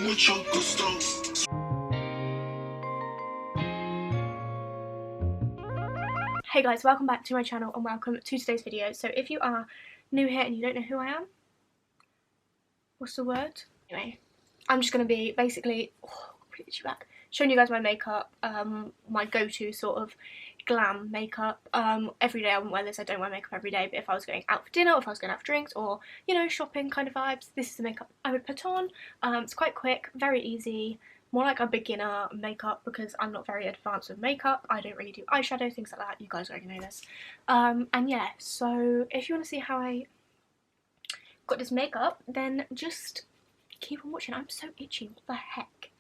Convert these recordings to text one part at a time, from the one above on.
Hey guys, welcome back to my channel and welcome to today's video. So if you are new here and you don't know who I am, what's the word? Anyway, I'm just going to be basically showing you guys my makeup, my go-to sort of glam makeup. Every day I wouldn't wear this, I don't wear makeup every day, but if I was going out for dinner or if I was going out for drinks or, you know, shopping kind of vibes, this is the makeup I would put on. It's quite quick, very easy. More like a beginner makeup because I'm not very advanced with makeup. I don't really do eyeshadow, things like that. You guys already know this. And yeah, so if you want to see how I got this makeup, then just keep on watching. I'm so itchy. What the heck?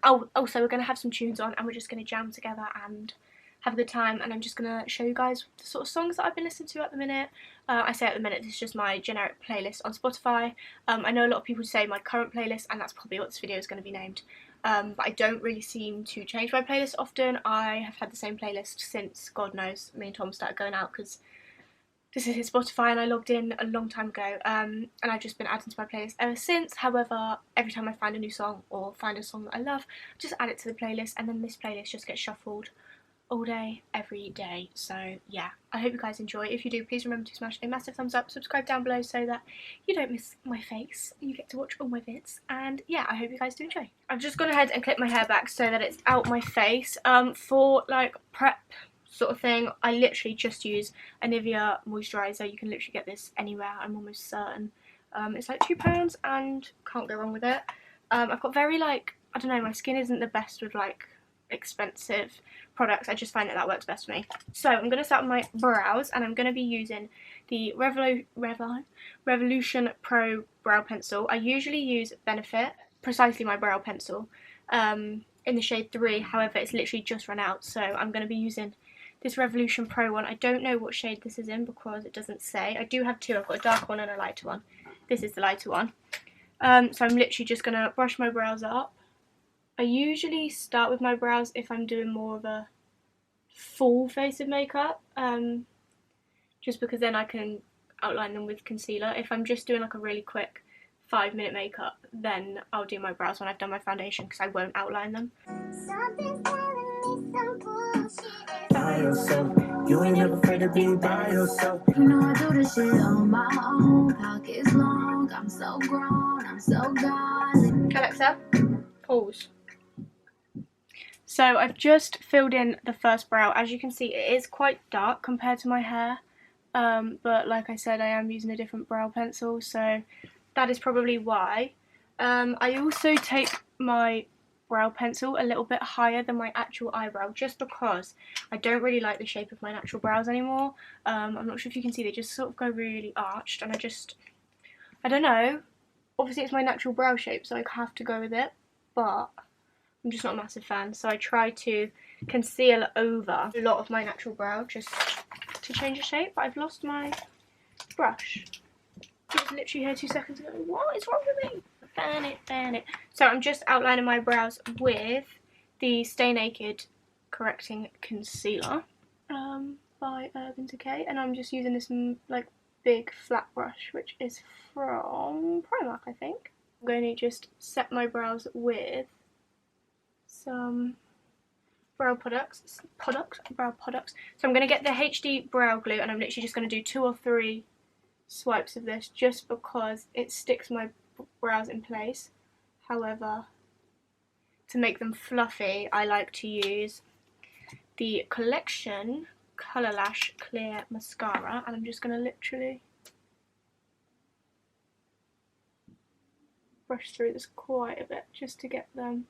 Oh, also we're going to have some tunes on and we're just going to jam together and have a good time, and I'm just going to show you guys the sort of songs that I've been listening to at the minute. I say at the minute, this is just my generic playlist on Spotify. I know a lot of people say my current playlist, and that's probably what this video is going to be named. But I don't really seem to change my playlist often. I have had the same playlist since, God knows, me and Tom started going out, because this is his Spotify and I logged in a long time ago, and I've just been adding to my playlist ever since. However, every time I find a new song or find a song that I love, I just add it to the playlist, and then this playlist just gets shuffled all day, every day. So yeah, I hope you guys enjoy. If you do, please remember to smash a massive thumbs up, subscribe down below so that you don't miss my face, you get to watch all my vids, and yeah, I hope you guys do enjoy. I've just gone ahead and clipped my hair back so that it's out my face. For like prep sort of thing, I literally just use a Nivea moisturiser. You can literally get this anywhere, I'm almost certain. It's like £2 and can't go wrong with it. I've got very, like, I don't know, my skin isn't the best with like expensive products. I just find that works best for me. So I'm going to start with my brows, and I'm going to be using the Revolution Pro brow pencil. I usually use Benefit, precisely my brow pencil, in the shade 3. However, it's literally just run out, so I'm going to be using this Revolution Pro one. I don't know what shade this is in because it doesn't say. I do have two. I've got a dark one and a lighter one. This is the lighter one. So I'm literally just going to brush my brows up. I usually start with my brows if I'm doing more of a full face of makeup, just because then I can outline them with concealer. If I'm just doing like a really quick 5-minute makeup, then I'll do my brows when I've done my foundation because I won't outline them. By yourself. You ain't never afraid to be by yourself. You know I do this shit on my own. Pockets long, I'm so grown, I'm so godly. Alexa, pause. So I've just filled in the first brow. As you can see, it is quite dark compared to my hair, but like I said, I am using a different brow pencil, so that is probably why. I also take my brow pencil a little bit higher than my actual eyebrow, just because I don't really like the shape of my natural brows anymore. I'm not sure if you can see, they just sort of go really arched, and I don't know, obviously it's my natural brow shape, so I have to go with it, but I'm just not a massive fan, so I try to conceal over a lot of my natural brow just to change the shape. But I've lost my brush. It was literally here 2 seconds ago. What is wrong with me? Fan it. So I'm just outlining my brows with the Stay Naked Correcting Concealer by Urban Decay, and I'm just using this like big flat brush, which is from Primark, I think. I'm going to just set my brows with some brow products. So I'm going to get the HD brow glue, and I'm literally just going to do 2 or 3 swipes of this just because it sticks my brows in place. However, to make them fluffy, I like to use the Collection Colour Lash Clear Mascara, and I'm just going to literally brush through this quite a bit just to get them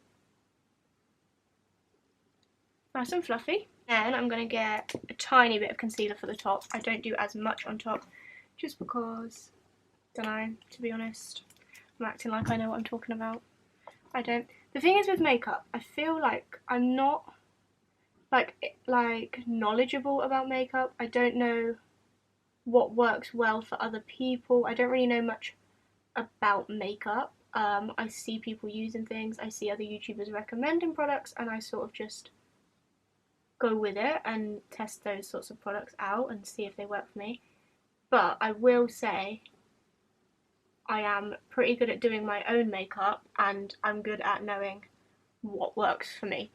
nice and fluffy. Then I'm going to get a tiny bit of concealer for the top. I don't do as much on top just because, don't know, to be honest, I'm acting like I know what I'm talking about. I don't. The thing is with makeup, I feel like I'm not like knowledgeable about makeup. I don't know what works well for other people. I don't really know much about makeup. I see people using things, I see other YouTubers recommending products, and I sort of just go with it and test those sorts of products out and see if they work for me. But I will say I am pretty good at doing my own makeup, and I'm good at knowing what works for me.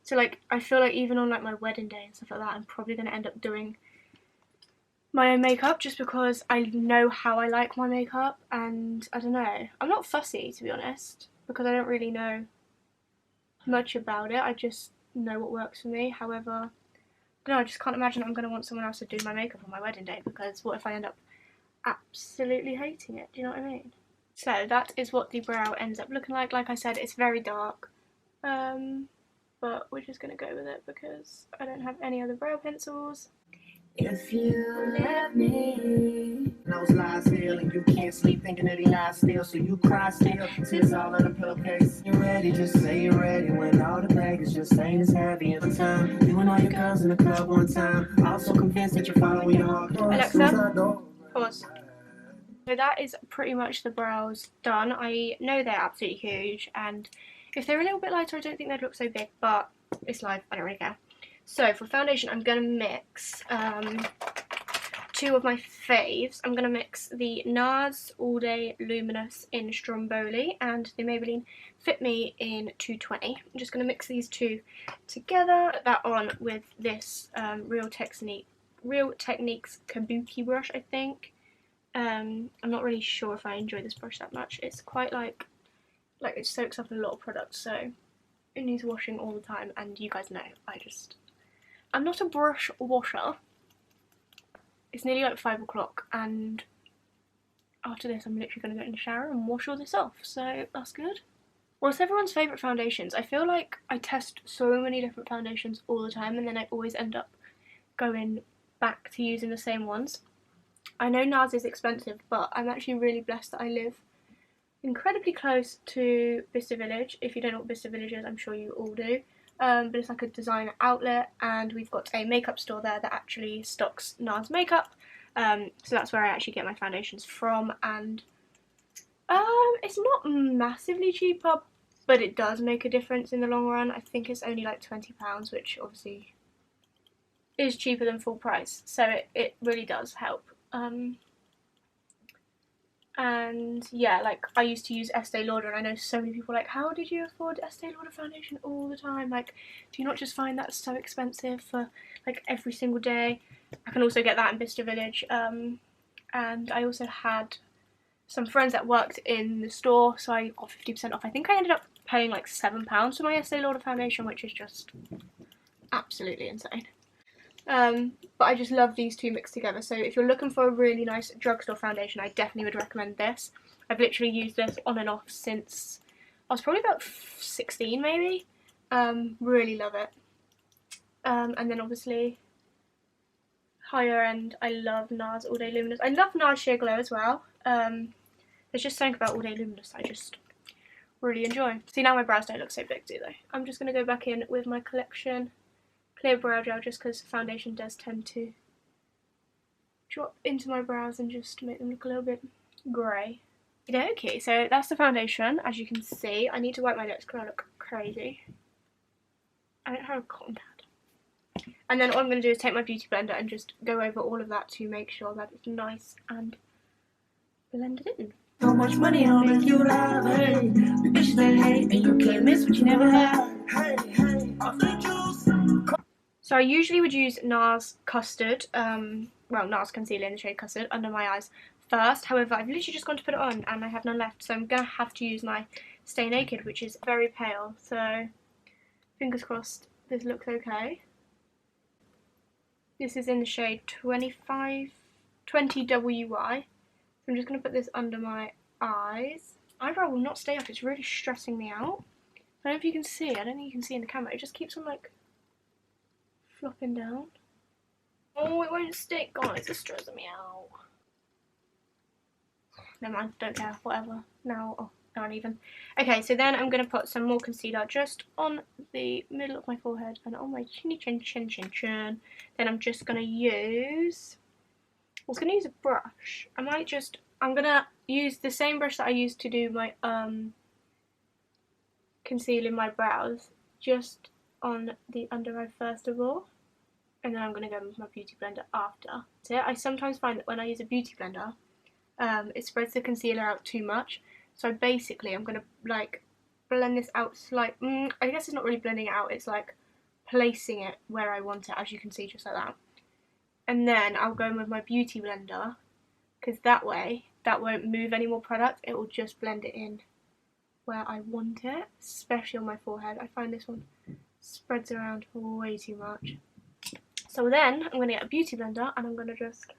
So like I feel like even on like my wedding day and stuff like that, I'm probably going to end up doing my own makeup just because I know how I like my makeup, and I don't know, I'm not fussy to be honest because I don't really know much about it. I just know what works for me. However, I don't know, I just can't imagine I'm going to want someone else to do my makeup on my wedding day, because what if I end up absolutely hating it? Do you know what I mean? So that is what the brow ends up looking like. Like I said, it's very dark, but we're just going to go with it because I don't have any other brow pencils. If you let me, those lies still, and you can't sleep thinking that he lies still, so you cry still. Tears all in a pillowcase. You're ready, just say you're ready. When all the baggage just ain't as heavy every time. You and all your girls in the club one time. Also convinced that you're following your heart. Alexa, pause. So that is pretty much the brows done. I know they're absolutely huge, and if they're a little bit lighter I don't think they'd look so big, but it's live, I don't really care. So for foundation I'm going to mix two of my faves. I'm going to mix the NARS All Day Luminous in Stromboli and the Maybelline Fit Me in 220. I'm just going to mix these two together, put that on with this Real Techniques Kabuki brush, I think. I'm not really sure if I enjoy this brush that much. It's quite like it soaks up a lot of product, so it needs washing all the time, and you guys know I'm not a brush washer. It's nearly like 5 o'clock, and after this I'm literally going to go in the shower and wash all this off, so that's good. What's everyone's favourite foundations? I feel like I test so many different foundations all the time, and then I always end up going back to using the same ones. I know NARS is expensive, but I'm actually really blessed that I live incredibly close to Bicester Village. If you don't know what Bicester Village is, I'm sure you all do. But it's like a designer outlet, and we've got a makeup store there that actually stocks NARS makeup. So that's where I actually get my foundations from, and it's not massively cheaper, but it does make a difference in the long run. I think it's only like £20, which obviously is cheaper than full price, so it really does help. And yeah, like I used to use Estee Lauder, and I know so many people are like, how did you afford Estee Lauder foundation all the time? Like, do you not just find that so expensive for like every single day? I can also get that in Bicester Village. And I also had some friends that worked in the store, so I got 50% off. I think I ended up paying like £7 for my Estee Lauder foundation, which is just absolutely insane. But I just love these two mixed together, so if you're looking for a really nice drugstore foundation, I definitely would recommend this. I've literally used this on and off since I was probably about 16 maybe. Really love it. And then obviously higher end, I love NARS All Day Luminous. I love NARS Sheer Glow as well. There's just something about All Day Luminous I just really enjoy. See, now my brows don't look so big, do they? I'm just going to go back in with my Collection clear brow gel, just because foundation does tend to drop into my brows and just make them look a little bit grey. Okay, so that's the foundation. As you can see, I need to wipe my lips because I look crazy. I don't have a cotton pad. And then all I'm going to do is take my beauty blender and just go over all of that to make sure that it's nice and blended in. So much money I'll make you laugh, hey. The bitches they hate and you can't miss what you never had. Hey, hey, off the juice. So I usually would use NARS Custard, NARS Concealer in the shade Custard under my eyes first. However, I've literally just gone to put it on and I have none left, so I'm going to have to use my Stay Naked, which is very pale, so fingers crossed this looks okay. This is in the shade 20WY. So I'm just going to put this under my eyes. Eyebrow will not stay up, it's really stressing me out. I don't know if you can see, I don't think you can see in the camera, it just keeps on like flopping down. Oh, it won't stick, guys, it's stressing me out. Never mind, don't care, whatever. Now, oh, not even. Okay, so then I'm going to put some more concealer just on the middle of my forehead and on my chinny chin. Then I'm just going to use, I was going to use a brush. I'm going to use the same brush that I used to do my concealing my brows, just on the under eye first of all, and then I'm going to go with my beauty blender after. So I sometimes find that when I use a beauty blender, it spreads the concealer out too much. So basically I'm going to like blend this out slightly. I guess it's not really blending it out, it's like placing it where I want it, as you can see, just like that. And then I'll go in with my beauty blender, because that way that won't move any more product, it will just blend it in where I want it, especially on my forehead. I find this one spreads around way too much. So then I'm going to get a beauty blender and I'm going to just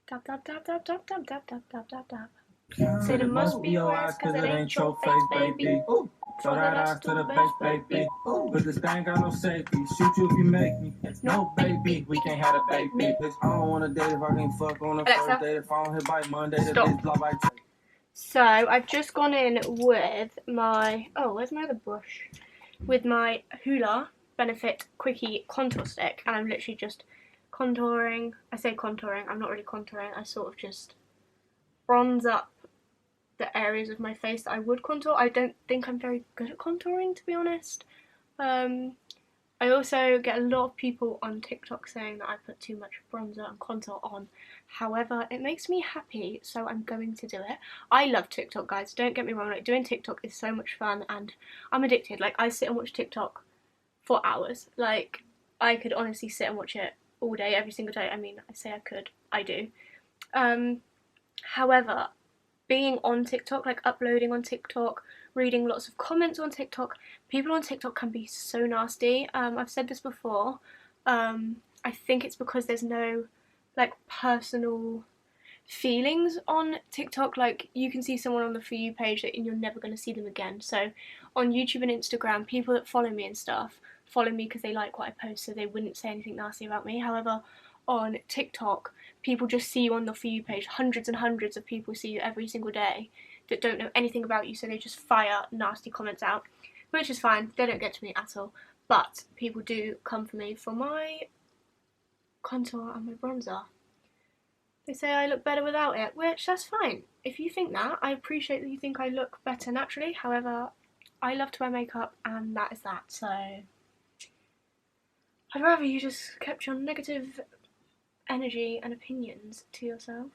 tap tap tap tap tap tap tap tap tap tap tap. Say it must be your ass cause it ain't your face, baby. Throw that ass to the base, baby. But this thing got no safety. Shoot you if you make me. No, baby, we can't have a baby. I don't wanna date if I can't fuck on the first date. If I don't hit by Monday, the bitch blah by. So I've just gone in with my, oh, where's my other brush? With my Hoola Benefit Quickie Contour Stick, and I'm literally just contouring. I say contouring, I'm not really contouring, I sort of just bronze up the areas of my face that I would contour. I don't think I'm very good at contouring, to be honest. I also get a lot of people on TikTok saying that I put too much bronzer and contour on. However, it makes me happy, so I'm going to do it. I love TikTok, guys, don't get me wrong, like doing TikTok is so much fun and I'm addicted. Like, I sit and watch TikTok for hours. Like, I could honestly sit and watch it all day, every single day. I mean, I say I could, I do. However, being on TikTok, like uploading on TikTok, reading lots of comments on TikTok, people on TikTok can be so nasty. I've said this before. I think it's because there's no like personal feelings on TikTok. Like, you can see someone on the For You page and you're never going to see them again. So on YouTube and Instagram, people that follow me and stuff follow me because they like what I post, so they wouldn't say anything nasty about me. However, on TikTok, people just see you on the For You page. Hundreds and hundreds of people see you every single day that don't know anything about you, so they just fire nasty comments out, which is fine. They don't get to me at all. But people do come for me for my contour and my bronzer. They say I look better without it, which that's fine. If you think that, I appreciate that you think I look better naturally. However, I love to wear makeup and that is that. So I'd rather you just kept your negative energy and opinions to yourself.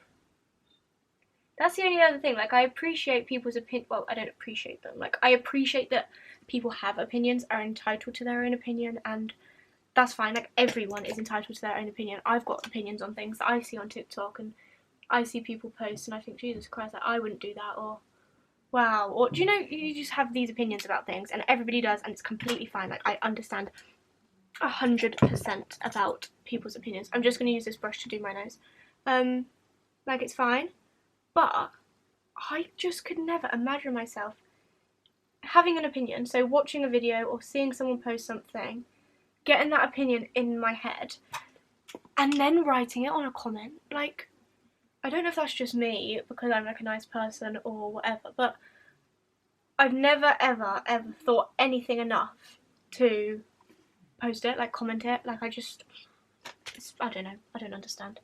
That's the only other thing. Like, I appreciate people's opinion. Well, I don't appreciate them. Like, I appreciate that people have opinions, are entitled to their own opinion, and that's fine. Like, everyone is entitled to their own opinion. I've got opinions on things that I see on TikTok, and I see people post, and I think, Jesus Christ, like, I wouldn't do that, or wow, or do you know, you just have these opinions about things, and everybody does, and it's completely fine. Like, I understand 100% about people's opinions. I'm just going to use this brush to do my nose. Like, it's fine, but I just could never imagine myself having an opinion. So watching a video or seeing someone post something, getting that opinion in my head, and then writing it on a comment. Like, I don't know if that's just me because I'm like a nice person or whatever, but I've never ever thought anything enough to post it, like comment it. Like, I don't know, I don't understand.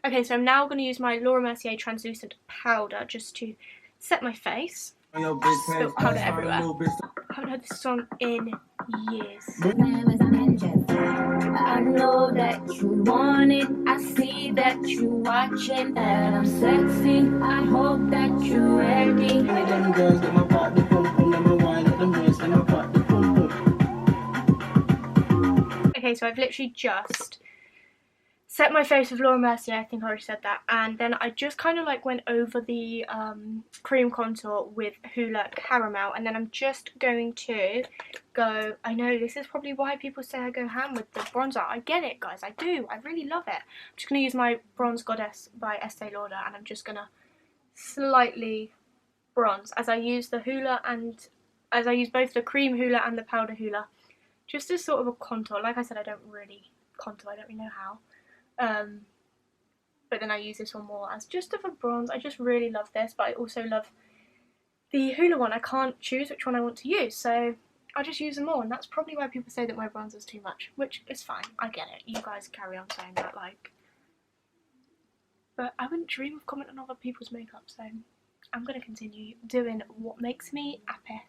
Okay, so I'm now going to use my Laura Mercier translucent powder just to set my face. Spilt powder everywhere. I haven't heard this song in years. I know that you want it, I see that you watching, that I'm sexy, I hope that you're ready. Okay, so I've literally just set my face with Laura Mercier, I think I already said that, and then I just kind of like went over the cream contour with Hoola Caramel, and then I'm just going to go, I know this is probably why people say I go ham with the bronzer, I get it guys, I do, I really love it. I'm just going to use my Bronze Goddess by Estee Lauder, and I'm just going to slightly bronze as I use the Hoola and as I use both the cream Hoola and the powder Hoola, just as sort of a contour. Like I said, I don't really contour, I don't really know how. But then I use this one more as just of a bronze. I just really love this, but I also love the Hoola one. I can't choose which one I want to use, so I'll just use them all, and that's probably why people say that my bronzer's too much, which is fine. I get it. You guys carry on saying that, like. But I wouldn't dream of commenting on other people's makeup, so I'm going to continue doing what makes me happy.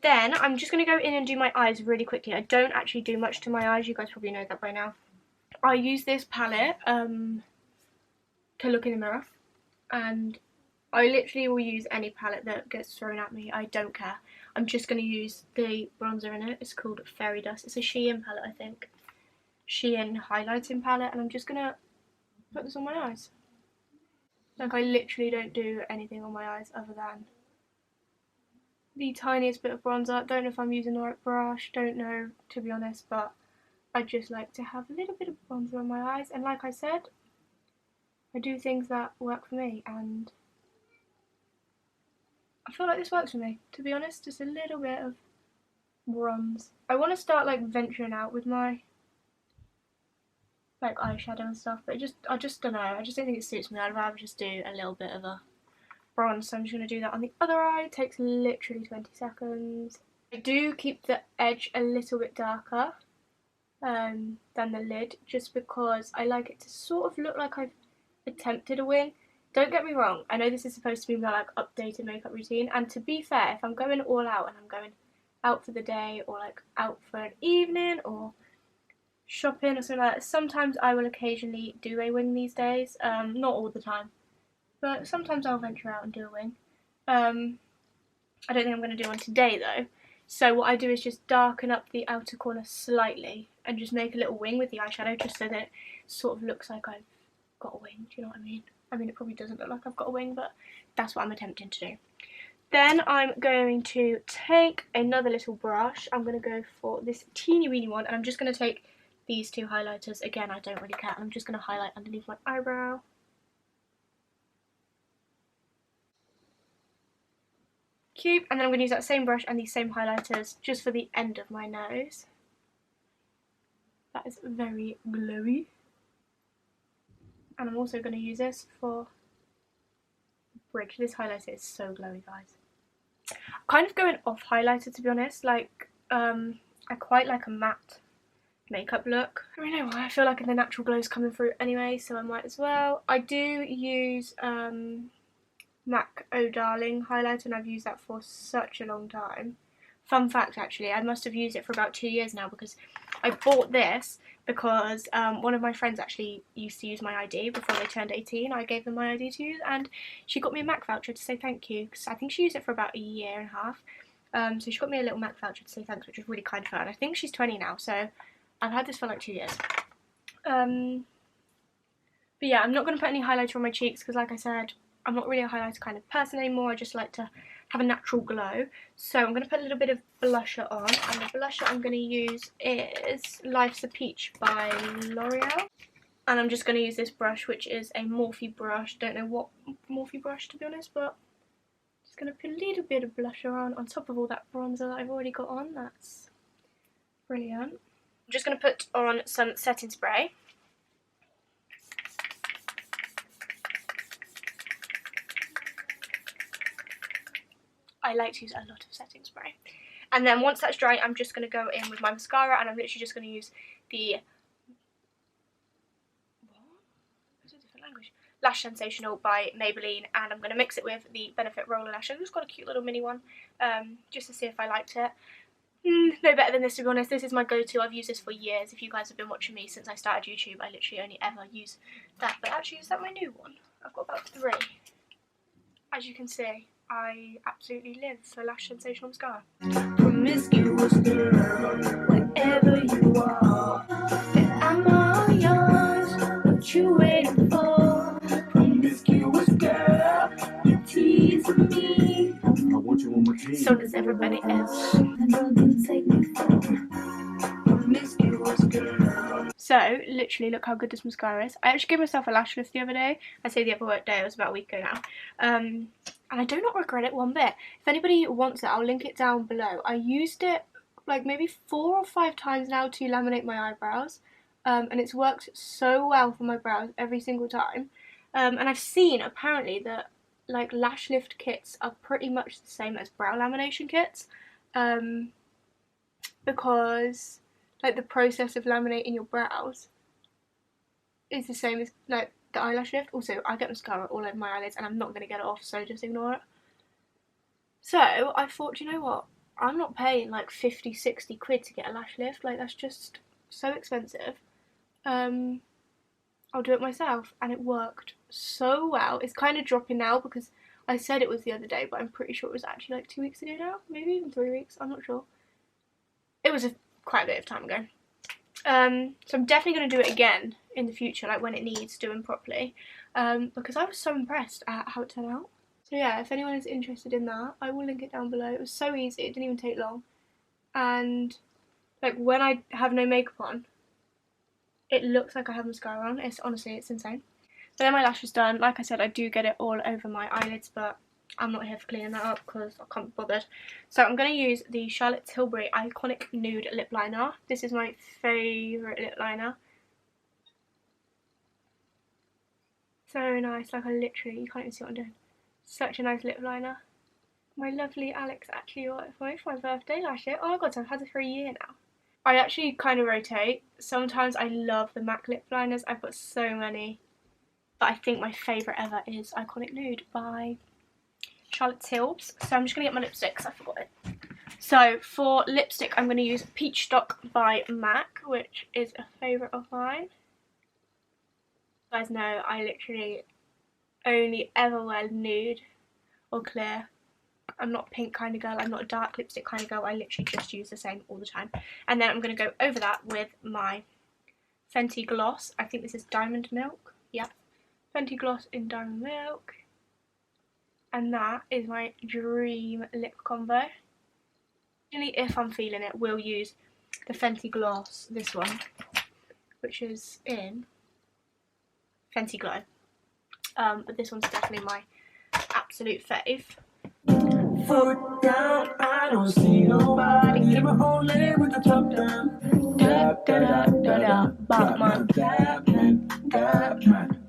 Then I'm just going to go in and do my eyes really quickly. I don't actually do much to my eyes. You guys probably know that by now. I use this palette, to look in the mirror, and I literally will use any palette that gets thrown at me. I don't care. I'm just going to use the bronzer in it. It's called Fairy Dust. It's a Shein palette, I think. Shein highlighting palette, and I'm just going to put this on my eyes. Like, I literally don't do anything on my eyes other than the tiniest bit of bronzer. Don't know if I'm using the right brush, don't know, to be honest, but I just like to have a little bit of bronzer on my eyes, and like I said, I do things that work for me, and I feel like this works for me, to be honest. Just a little bit of bronze. I want to start like venturing out with my like eyeshadow and stuff, but I just don't know. I just don't think it suits me. I'd rather just do a little bit of a bronze, so I'm just going to do that on the other eye. It takes literally 20 seconds. I do keep the edge a little bit darker than the lid, just because I like it to sort of look like I've attempted a wing. Don't get me wrong, I know this is supposed to be my like updated makeup routine, and to be fair, if I'm going all out and I'm going out for the day or like out for an evening or shopping or something like that, sometimes I will occasionally do a wing these days. Not all the time, but sometimes I'll venture out and do a wing. I don't think I'm going to do one today though. So what I do is just darken up the outer corner slightly and just make a little wing with the eyeshadow, just so that it sort of looks like I've got a wing. Do you know what I mean? I mean, it probably doesn't look like I've got a wing, but that's what I'm attempting to do. Then I'm going to take another little brush. I'm going to go for this teeny weeny one, and I'm just going to take these two highlighters. Again, I don't really care. I'm just going to highlight underneath my eyebrow. Cute. And then I'm going to use that same brush and these same highlighters just for the end of my nose. That is very glowy. And I'm also going to use this for the bridge. This highlighter is so glowy, guys. I'm kind of going off highlighter, to be honest. Like, I quite like a matte makeup look. I don't know why, I feel like the natural glow is coming through anyway, so I might as well. I do use MAC Oh Darling highlighter, and I've used that for such a long time. Fun fact, actually, I must have used it for about 2 years now, because I bought this because one of my friends actually used to use my ID before they turned 18. I gave them my ID to use, and she got me a MAC voucher to say thank you, because I think she used it for about a year and a half. So she got me a little MAC voucher to say thanks, which was really kind of her, and I think she's 20 now, so I've had this for like 2 years. But yeah, I'm not going to put any highlighter on my cheeks, because like I said, I'm not really a highlighter kind of person anymore. I just like to have a natural glow. So I'm going to put a little bit of blusher on, and the blusher I'm going to use is Life's a Peach by L'Oreal. And I'm just going to use this brush, which is a Morphe brush. Don't know what Morphe brush, to be honest, but just going to put a little bit of blusher on top of all that bronzer that I've already got on. That's brilliant. I'm just going to put on some setting spray. I like to use a lot of setting spray. And then once that's dry, I'm just going to go in with my mascara, and I'm literally just going to use the Lash Sensational by Maybelline, and I'm going to mix it with the Benefit Roller Lash. I've just got a cute little mini one, just to see if I liked it. No better than this, to be honest. This is my go-to. I've used this for years. If you guys have been watching me since I started YouTube, I literally only ever use that. But actually, is that my new one? I've got about 3. As you can see, I absolutely live for Lash Sensational Mascara. Promiscuous girl, wherever you are, I'm all yours. What you waiting for? Promiscuous girl, you teasing me. I want you on my team. So does everybody else. So, literally, look how good this mascara is. I actually gave myself a lash lift the other day. I say the other day, it was about a week ago now. And I do not regret it one bit. If anybody wants it, I'll link it down below. I used it like maybe 4 or 5 times now to laminate my eyebrows. And it's worked so well for my brows every single time. And I've seen, apparently, that like lash lift kits are pretty much the same as brow lamination kits. Because like the process of laminating your brows is the same as like the eyelash lift. Also, I get mascara all over my eyelids and I'm not going to get it off, so just ignore it. So I thought, you know what, I'm not paying like 50-60 quid to get a lash lift. Like, that's just so expensive. I'll do it myself, and it worked so well. It's kind of dropping now because I said it was the other day, but I'm pretty sure it was actually like 2 weeks ago now, maybe even 3 weeks, I'm not sure. It was quite a bit of time ago. So I'm definitely going to do it again in the future, like when it needs doing properly, because I was so impressed at how it turned out. So yeah, if anyone is interested in that, I will link it down below. It was so easy, it didn't even take long, and like when I have no makeup on, it looks like I have mascara on. It's honestly, it's insane. So then my lash is done. Like I said, I do get it all over my eyelids, but I'm not here for cleaning that up because I can't be bothered. So I'm going to use the Charlotte Tilbury Iconic Nude Lip Liner. This is my favourite lip liner. So nice, like I literally, you can't even see what I'm doing. Such a nice lip liner. My lovely Alex actually got it for me for my birthday last year. Oh my god, so I've had it for a year now. I actually kind of rotate. Sometimes I love the MAC lip liners. I've got so many. But I think my favourite ever is Iconic Nude by Charlotte Tilbury. So I'm just going to get my lipsticks, I forgot it. So for lipstick I'm going to use Peach Stock by MAC, which is a favourite of mine. You guys know I literally only ever wear nude or clear. I'm not a pink kind of girl, I'm not a dark lipstick kind of girl, I literally just use the same all the time. And then I'm going to go over that with my Fenty Gloss. I think this is Diamond Milk. Yep. Fenty Gloss in Diamond Milk. And that is my dream lip combo. Only if I'm feeling it, we'll use the Fenty Gloss, this one, which is in Fenty Glow. But this one's definitely my absolute fave. Foot down, I don't see nobody. Get my whole leg with the top down. Da da da da da. Batman. Batman.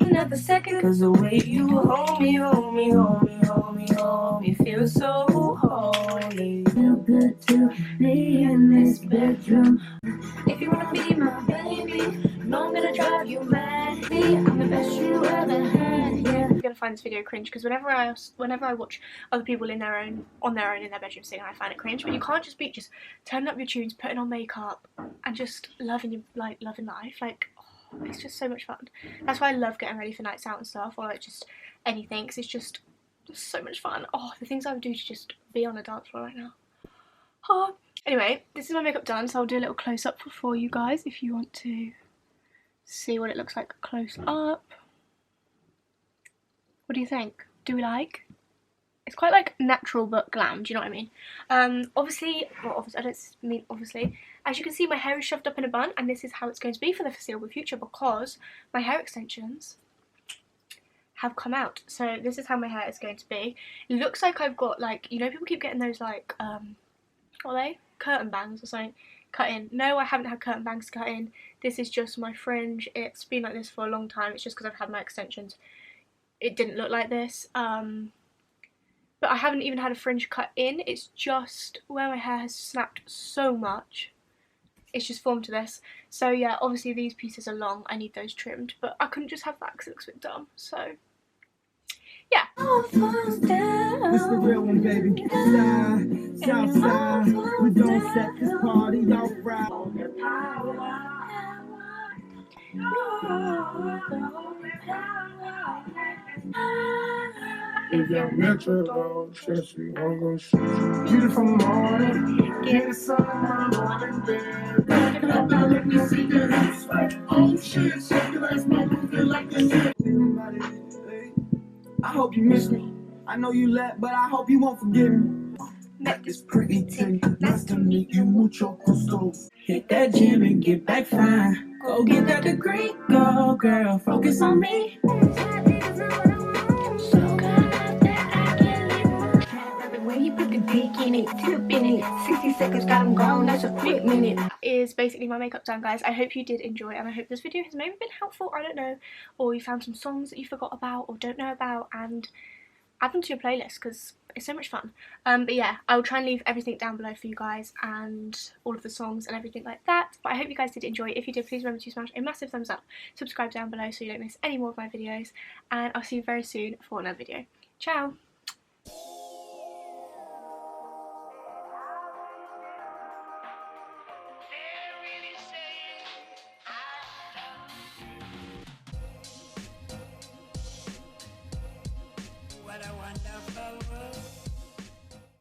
Another second, cause the way you hold me, hold me, hold me, hold me, hold me, feel so holy. Feel good to be in this bedroom. If you wanna be my baby, no, I'm gonna drive you mad. I'm the best you ever had, yeah. I'm gonna find this video cringe because whenever I watch other people on their own in their bedroom singing, I find it cringe. But you can't just be turning up your tunes, putting on makeup, and just loving life. Like, oh, it's just so much fun. That's why I love getting ready for nights out and stuff, or like just anything. Cause it's just so much fun. Oh, the things I would do to just be on a dance floor right now. Oh. Anyway, this is my makeup done, so I'll do a little close up for you guys if you want to see what it looks like close up. What do you think? Do we like? It's quite like natural but glam, do you know what I mean? Obviously, I don't mean obviously. As you can see, my hair is shoved up in a bun, and this is how it's going to be for the foreseeable future because my hair extensions have come out. So this is how my hair is going to be. It looks like I've got, like, you know, people keep getting those like what are they? Curtain bangs or something cut in. No, I haven't had curtain bangs cut in. This is just my fringe. It's been like this for a long time. It's just because I've had my extensions. It didn't look like this. But I haven't even had a fringe cut in. It's just where my hair has snapped so much. It's just formed to this. So yeah, obviously these pieces are long. I need those trimmed. But I couldn't just have that because it looks a bit dumb. So yeah. It's the Grwm, baby. Southside. We don't set this party off right. If you're metro, don't stress me, I'm gonna shoot you. Beautiful morning, get the sun on morning, baby. Back it up now, let me see your hips like, oh shit, shake your ass, my moving like this. I hope you miss me. I know you left, but I hope you won't forgive me. Met this pretty thing, nice to meet you, mucho gusto. Hit that gym and get back fine. Go get that degree, go girl, focus on me. That is basically my makeup done, guys. I hope you did enjoy, and I hope this video has maybe been helpful, I don't know, or you found some songs that you forgot about or don't know about and add them to your playlist because it's so much fun. But yeah, I'll try and leave everything down below for you guys and all of the songs and everything like that. But I hope you guys did enjoy. If you did, please remember to smash a massive thumbs up, subscribe down below so you don't miss any more of my videos, and I'll see you very soon for another video. Ciao!